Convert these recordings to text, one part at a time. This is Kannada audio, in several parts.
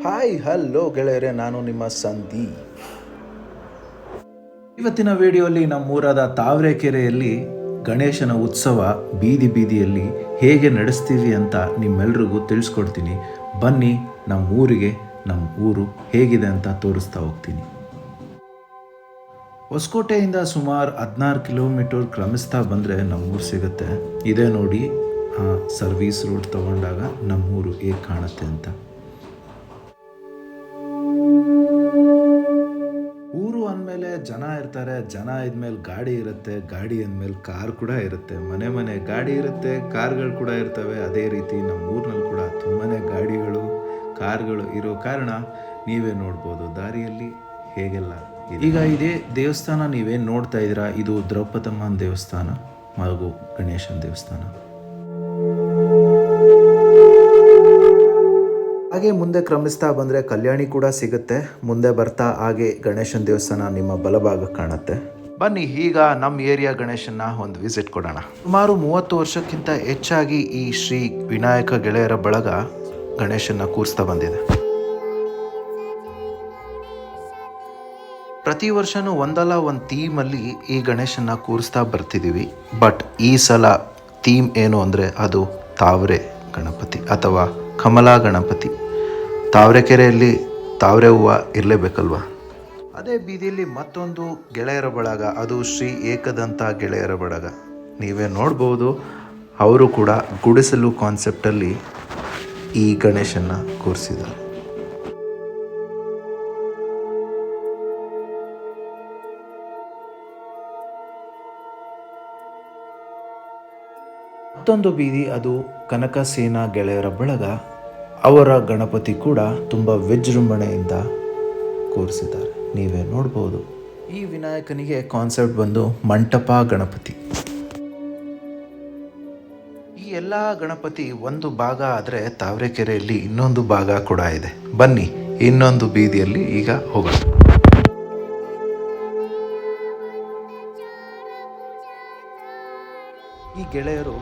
ಹಾಯ್ ಹಲೋ ಗೆಳೆಯರೆ, ನಾನು ನಿಮ್ಮ ಸಂದೀಪ್. ಇವತ್ತಿನ ವಿಡಿಯೋಲಿ ನಮ್ಮೂರಾದ ತಾವರೆಕೆರೆಯಲ್ಲಿ ಗಣೇಶನ ಉತ್ಸವ ಬೀದಿ ಬೀದಿಯಲ್ಲಿ ಹೇಗೆ ನಡೆಸ್ತೀವಿ ಅಂತ ನಿಮ್ಮೆಲ್ರಿಗೂ ತಿಳಿಸ್ಕೊಡ್ತೀನಿ. ಬನ್ನಿ ನಮ್ಮ ಊರಿಗೆ, ನಮ್ಮ ಊರು ಹೇಗಿದೆ ಅಂತ ತೋರಿಸ್ತಾ ಹೋಗ್ತೀನಿ. ಹೊಸಕೋಟೆಯಿಂದ ಸುಮಾರು 16 ಕಿಲೋಮೀಟರ್ ಕ್ರಮಿಸ್ತಾ ಬಂದರೆ ನಮ್ಮೂರು ಸಿಗುತ್ತೆ. ಇದೇ ನೋಡಿ, ಸರ್ವೀಸ್ ರೋಡ್ ತಗೊಂಡಾಗ ನಮ್ಮೂರು ಹೇಗೆ ಕಾಣುತ್ತೆ ಅಂತ. ಊರು ಅಂದಮೇಲೆ ಜನ ಇರ್ತಾರೆ, ಜನ ಇದ್ಮೇಲೆ ಗಾಡಿ ಇರುತ್ತೆ, ಗಾಡಿ ಅಂದಮೇಲೆ ಕಾರ್ ಕೂಡ ಇರುತ್ತೆ, ಮನೆ ಮನೆ ಗಾಡಿ ಇರುತ್ತೆ, ಕಾರ್ಗಳು ಕೂಡ ಇರ್ತವೆ. ಅದೇ ರೀತಿ ನಮ್ಮ ಊರಿನಲ್ಲಿ ಕೂಡ ತುಂಬಾ ಗಾಡಿಗಳು, ಕಾರ್ಗಳು ಇರೋ ಕಾರಣ ನೀವೇ ನೋಡ್ಬೋದು ದಾರಿಯಲ್ಲಿ ಹೇಗೆಲ್ಲ. ಈಗ ಇದೇ ದೇವಸ್ಥಾನ ನೀವೇನು ನೋಡ್ತಾ ಇದ್ದೀರಾ, ಇದು ದ್ರೌಪದಮ್ಮನ ದೇವಸ್ಥಾನ ಹಾಗೂ ಗಣೇಶನ ದೇವಸ್ಥಾನ. ಹಾಗೆ ಮುಂದೆ ಕ್ರಮಿಸ್ತಾ ಬಂದರೆ ಕಲ್ಯಾಣಿ ಕೂಡ ಸಿಗುತ್ತೆ. ಮುಂದೆ ಬರ್ತಾ ಹಾಗೆ ಗಣೇಶನ ದೇವಸ್ಥಾನ ನಿಮ್ಮ ಬಲಭಾಗ ಕಾಣುತ್ತೆ. ಬನ್ನಿ ಈಗ ನಮ್ಮ ಏರಿಯಾ ಗಣೇಶನ ಒಂದು ವಿಸಿಟ್ ಕೊಡೋಣ. ಸುಮಾರು 30 ವರ್ಷಕ್ಕಿಂತ ಹೆಚ್ಚಾಗಿ ಈ ಶ್ರೀ ವಿನಾಯಕ ಗೆಳೆಯರ ಬಳಗ ಗಣೇಶನ ಕೂರಿಸ್ತಾ ಬಂದಿದೆ. ಪ್ರತಿ ವರ್ಷವೂ ಒಂದಲ್ಲ ಒಂದು ಥೀಮಲ್ಲಿ ಈ ಗಣೇಶನ ಕೂರಿಸ್ತಾ ಬರ್ತಿದ್ದೀವಿ. ಬಟ್ ಈ ಸಲ ಥೀಮ್ ಏನು ಅಂದರೆ ಅದು ತಾವರೆ ಗಣಪತಿ ಅಥವಾ ಕಮಲಾ ಗಣಪತಿ. ತಾವರೆಕೆರೆಯಲ್ಲಿ ತಾವರೆ ಹೂವು ಇರಲೇಬೇಕಲ್ವ. ಅದೇ ಬೀದಿಯಲ್ಲಿ ಮತ್ತೊಂದು ಗೆಳೆಯರ ಬಳಗ, ಅದು ಶ್ರೀ ಏಕದಂತ ಗೆಳೆಯರ ಬಳಗ. ನೀವೇ ನೋಡ್ಬೋದು, ಅವರು ಕೂಡ ಗುಡಿಸಲು ಕಾನ್ಸೆಪ್ಟಲ್ಲಿ ಈ ಗಣೇಶನ ಕೂರಿಸಿದ್ದಾರೆ. ಮತ್ತೊಂದು ಬೀದಿ ಅದು ಕನಕಸೇನಾ ಗೆಳೆಯರ ಬಳಗ. ಅವರ ಗಣಪತಿ ಕೂಡ ತುಂಬ ವಿಜೃಂಭಣೆಯಿಂದ ಕೂರಿಸಿದ್ದಾರೆ, ನೀವೇ ನೋಡ್ಬೋದು. ಈ ವಿನಾಯಕನಿಗೆ ಕಾನ್ಸೆಪ್ಟ್ ಬಂದು ಮಂಟಪ ಗಣಪತಿ. ಈ ಎಲ್ಲ ಗಣಪತಿ ಒಂದು ಭಾಗ ಆದರೆ ತಾವರೆಕೆರೆಯಲ್ಲಿ ಇನ್ನೊಂದು ಭಾಗ ಕೂಡ ಇದೆ. ಬನ್ನಿ ಇನ್ನೊಂದು ಬೀದಿಯಲ್ಲಿ ಈಗ ಹೋಗೋಣ. ಈ ಗೆಳೆಯರು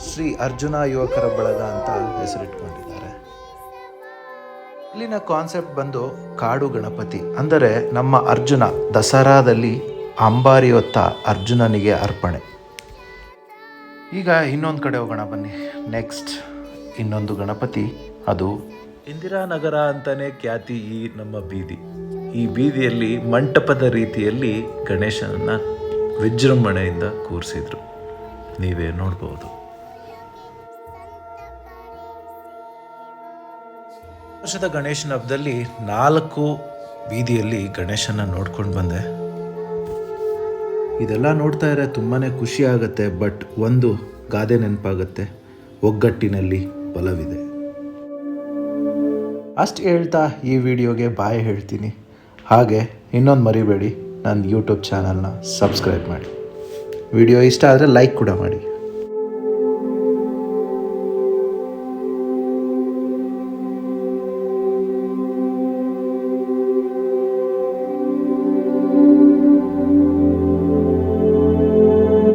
ಶ್ರೀ ಅರ್ಜುನ ಯುವಕರ ಬಳಗ ಅಂತ ಹೆಸರಿಟ್ಕೊಂಡಿದ್ದಾರೆ. ಇಲ್ಲಿನ ಕಾನ್ಸೆಪ್ಟ್ ಬಂದು ಕಾಡು ಗಣಪತಿ, ಅಂದರೆ ನಮ್ಮ ಅರ್ಜುನ ದಸರಾದಲ್ಲಿ ಅಂಬಾರಿ ಹೊತ್ತ ಅರ್ಜುನನಿಗೆ ಅರ್ಪಣೆ. ಈಗ ಇನ್ನೊಂದು ಕಡೆ ಹೋಗೋಣ ಬನ್ನಿ. ನೆಕ್ಸ್ಟ್ ಇನ್ನೊಂದು ಗಣಪತಿ, ಅದು ಇಂದಿರಾನಗರ ಅಂತಲೇ ಖ್ಯಾತಿ ಈ ನಮ್ಮ ಬೀದಿ. ಈ ಬೀದಿಯಲ್ಲಿ ಮಂಟಪದ ರೀತಿಯಲ್ಲಿ ಗಣೇಶನನ್ನು ವಿಜೃಂಭಣೆಯಿಂದ ಕೂರಿಸಿದ್ರು, ನೀವೇ ನೋಡ್ಬೋದು. ವರ್ಷದ ಗಣೇಶನ ಹಬ್ಬದಲ್ಲಿ 4 ಬೀದಿಯಲ್ಲಿ ಗಣೇಶನ ನೋಡ್ಕೊಂಡು ಬಂದೆ. ಇದೆಲ್ಲ ನೋಡ್ತಾ ಇದ್ರೆ ತುಂಬಾ ಖುಷಿ ಆಗುತ್ತೆ. ಬಟ್ ಒಂದು ಗಾದೆ ನೆನಪಾಗುತ್ತೆ, ಒಗ್ಗಟ್ಟಿನಲ್ಲಿ ಬಲವಿದೆ. ಅಷ್ಟು ಹೇಳ್ತಾ ಈ ವಿಡಿಯೋಗೆ ಬಾಯ್ ಹೇಳ್ತೀನಿ. ಹಾಗೆ ಇನ್ನೊಂದು ಮರಿಬೇಡಿ, ನನ್ನ ಯೂಟ್ಯೂಬ್ ಚಾನಲ್ನ ಸಬ್ಸ್ಕ್ರೈಬ್ ಮಾಡಿ. ವಿಡಿಯೋ ಇಷ್ಟ ಆದರೆ ಲೈಕ್ ಕೂಡ ಮಾಡಿ.